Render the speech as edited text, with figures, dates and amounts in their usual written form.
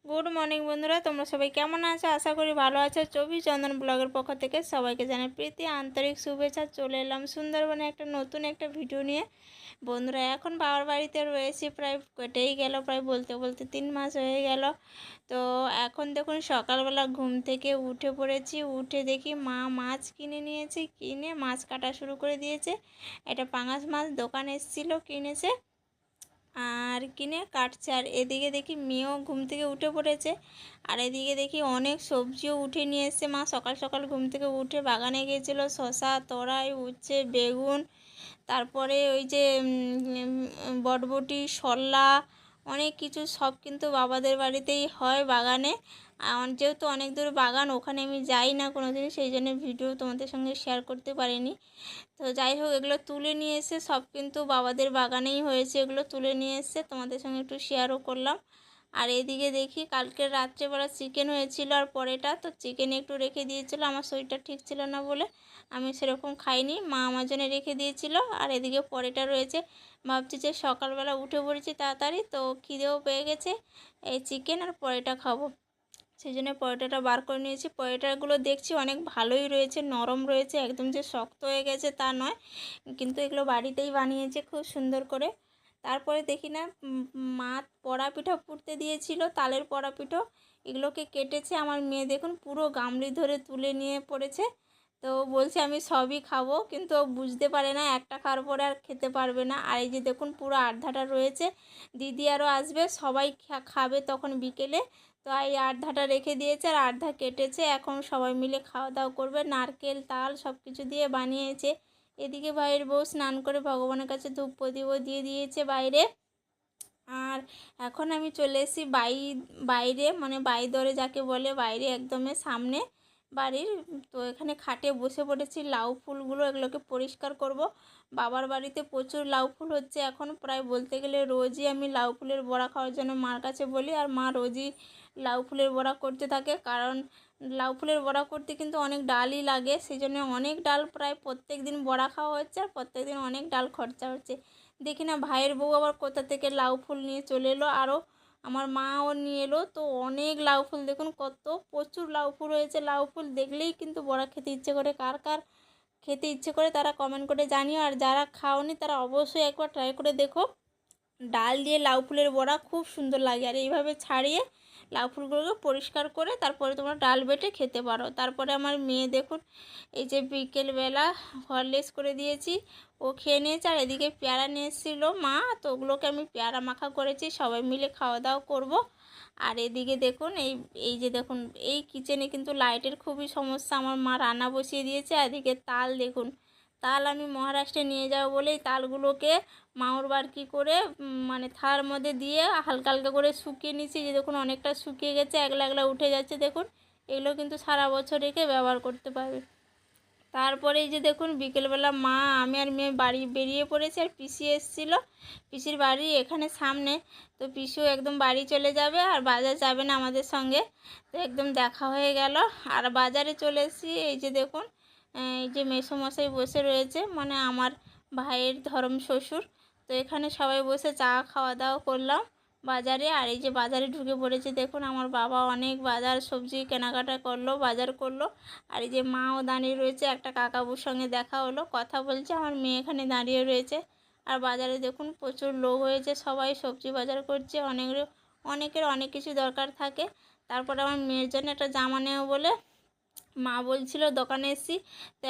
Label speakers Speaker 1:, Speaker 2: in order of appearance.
Speaker 1: Good morning বন্ধুরা, তোমরা সবাই কেমন আছো? আশা করি ভালো আছো। চব্বিশ চন্দন ব্লগের পক্ষ থেকে সবাইকে জানাই প্রীতি আন্তরিক শুভেচ্ছা। চলে এলাম সুন্দরবনে একটা নতুন একটা ভিডিও নিয়ে। বন্ধুরা, এখন বাবার বাড়িতে রয়েছি, প্রায় কেটেই গেল, প্রায় বলতে বলতে 3 মাস হয়ে গেল। তো এখন দেখুন সকালবেলা ঘুম থেকে উঠে পড়েছি, উঠে দেখি মা মাছ কিনে নিয়েছে, কিনে মাছ কাটা শুরু করে দিয়েছে। এটা পাঙাশ মাছ দোকানে এসেছিলো, কিনেছে আর কিনে কাটছে। আর এদিকে দেখি মেয়েও ঘুম থেকে উঠে পড়েছে। আর এদিকে দেখি অনেক সবজিও উঠে নিয়ে এসছে মা। সকাল সকাল ঘুম থেকে উঠে বাগানে গিয়েছিলো, শসা, তরাই, উচ্ছে, বেগুন, তারপরে ওই যে বটবটি, শল্লা, অনেক কিছু সব কিন্তু বাবাদের বাড়িতেই হয় বাগানে। যেহেতু অনেক দূর বাগান, ওখানে আমি যাই না কোনো দিন, সেই জন্য ভিডিও তোমাদের সঙ্গে শেয়ার করতে পারিনি। তো যাই হোক, এগুলো তুলে নিয়ে এসে সব কিন্তু বাবাদের বাগানেই হয়েছে, এগুলো তুলে নিয়ে এসে তোমাদের সঙ্গে একটু শেয়ারও করলাম। আর এদিকে দেখি কালকে রাত্রেবেলা চিকেন হয়েছিল, আর পরেটা তো চিকেন একটু রেখে দিয়েছিল, আমার শরীরটা ঠিক ছিল না বলে আমি সেরকম খাইনি, মা আমার জন্য রেখে দিয়েছিল। আর এদিকে পরেটা রয়েছে। ভাবছি যে সকালবেলা উঠে পড়েছি তাড়াতাড়ি, তো খিদেও পেয়ে গেছে, এই চিকেন আর পরেটা খাবো, সেই জন্য পরোটাটা বার করে নিয়েছি। পরোটাগুলো দেখছি অনেক ভালোই রয়েছে, নরম রয়েছে, একদম যে শক্ত হয়ে গেছে তা নয়, কিন্তু এগুলো বাড়িতেই বানিয়েছে খুব সুন্দর করে। তারপরে দেখি না মা পড়া পিঠা পুড়তে দিয়েছিল, তালের পড়া পিঠো, এগুলোকে কেটেছে। আমার মেয়ে দেখুন পুরো গামলি ধরে তুলে নিয়ে পড়েছে। তো বলছে আমি সবই খাবো, কিন্তু ও বুঝতে পারে না, একটা খাওয়ার পরে আর খেতে পারবে না। আর এই যে দেখুন পুরো আর্ধাটা রয়েছে, দিদি আরও আসবে, সবাই খাবে তখন বিকেলে। তো এই আর্ধাটা রেখে দিয়েছে আর আর্ধা কেটেছে, এখন সবাই মিলে খাওয়া দাওয়া করবে। নারকেল, তাল সব কিছু দিয়ে বানিয়েছে। এদিকে ভাইয়ের বউ স্নান করে ভগবানের কাছে ধূপ প্রদীপও দিয়ে দিয়েছে বাইরে। আর এখন আমি চলে এসেছি বাইরে, মানে বাইদরে যাকে বলে, বাইরে একদমই সামনে বাড়ির। তো এখানে খাটে বসে পড়েছি, লাউ ফুলগুলো এগুলোকে পরিষ্কার করব। বাবার বাড়িতে প্রচুর লাউ ফুল হচ্ছে এখন, প্রায় বলতে গেলে রোজই আমি লাউ ফুলের বড়া খাওয়ার জন্য মার কাছে বলি, আর মা রোজই লাউ ফুলের বড়া করতে থাকে। কারণ লাউ ফুলের বড়া করতে কিন্তু অনেক ডালই লাগে, সেই জন্য অনেক ডাল, প্রায় প্রত্যেক দিন বড়া খাওয়া হচ্ছে, আর প্রত্যেক দিন অনেক ডাল খরচা হচ্ছে। দেখি না ভাইয়ের বউ আবার কোথা থেকে লাউ ফুল নিয়ে চলে এলো, আরও আমার মাও নিয়ে এলো। তো অনেক লাউ ফুল দেখুন, কত প্রচুর লাউ ফুল হয়েছে। লাউ ফুল দেখলেই কিন্তু বড়া খেতে ইচ্ছে করে। কার কার খেতে ইচ্ছে করে তারা কমেন্ট করে জানিও, আর যারা খাওনি তারা অবশ্যই একবার ট্রাই করে দেখো। ডাল দিয়ে লাউ ফুলের বড়া খুব সুন্দর লাগে। আর এইভাবে ছাড়িয়ে লাউ ফুলগুলোকে পরিষ্কার করে তারপরে তোমরা ডাল বেটে খেতে পারো। তারপরে আমার মেয়ে দেখুন, এই যে বিকেলবেলা হরলিক্স করে দিয়েছি, ও খেয়ে নিয়েছে। আর এদিকে পেয়ারা নিয়ে এসেছিলো মা, তো ওগুলোকে আমি পেয়ারা মাখা করেছি, সবাই মিলে খাওয়া দাওয়া করব। আর এদিকে দেখুন, এই যে দেখুন, এই কিচেনে কিন্তু লাইটের খুবই সমস্যা, আমার মা রান্না বসিয়ে দিয়েছে। আর এদিকে তাল দেখুন, তাল আমি মহারাষ্ট্রে নিয়ে যাব বলেই তালগুলোকে মাউর বার কী করে মানে থালার মধ্যে দিয়ে হালকা হালকা করে শুকিয়ে নিচ্ছি। যে দেখুন অনেকটা শুকিয়ে গেছে, একলা একলা উঠে যাচ্ছে দেখুন। এগুলো কিন্তু সারা বছর রেখে ব্যবহার করতে পারবে। তারপরে এই যে দেখুন বিকেলবেলা মা, আমি আর মেয়ে বাড়ি বেরিয়ে পড়েছি। আর পিসি এসেছিলো, পিসির বাড়ি এখানে সামনে, তো পিসিও একদম বাড়ি চলে যাবে, আর বাজার যাবে না আমাদের সঙ্গে। তো একদম দেখা হয়ে গেল। আর বাজারে চলে এসেছি, এই যে দেখুন এই যে মেসোমশাই বসে রয়েছে, মানে আমার ভাইয়ের ধরম শ্বশুর। তো এখানে সবাই বসে চা খাওয়া দাওয়া করলাম বাজারে। আর এই যে বাজারে ঢুকে পড়েছে দেখুন, আমার বাবা অনেক বাজার সবজি কেনাকাটা করলো, বাজার করলো। আর এই যে মাও দাঁড়িয়ে রয়েছে, একটা কাকাবুর সঙ্গে দেখা হলো, কথা বলছে। আমার মেয়ে এখানে দাঁড়িয়ে রয়েছে। আর বাজারে দেখুন প্রচুর লোক হয়েছে, সবাই সবজি বাজার করছে, অনেকের অনেক কিছু দরকার থাকে। তারপরে আমার মেয়ের জন্য একটা জামা নেব বলে মা বলছিল দোকানে এসেছি, তো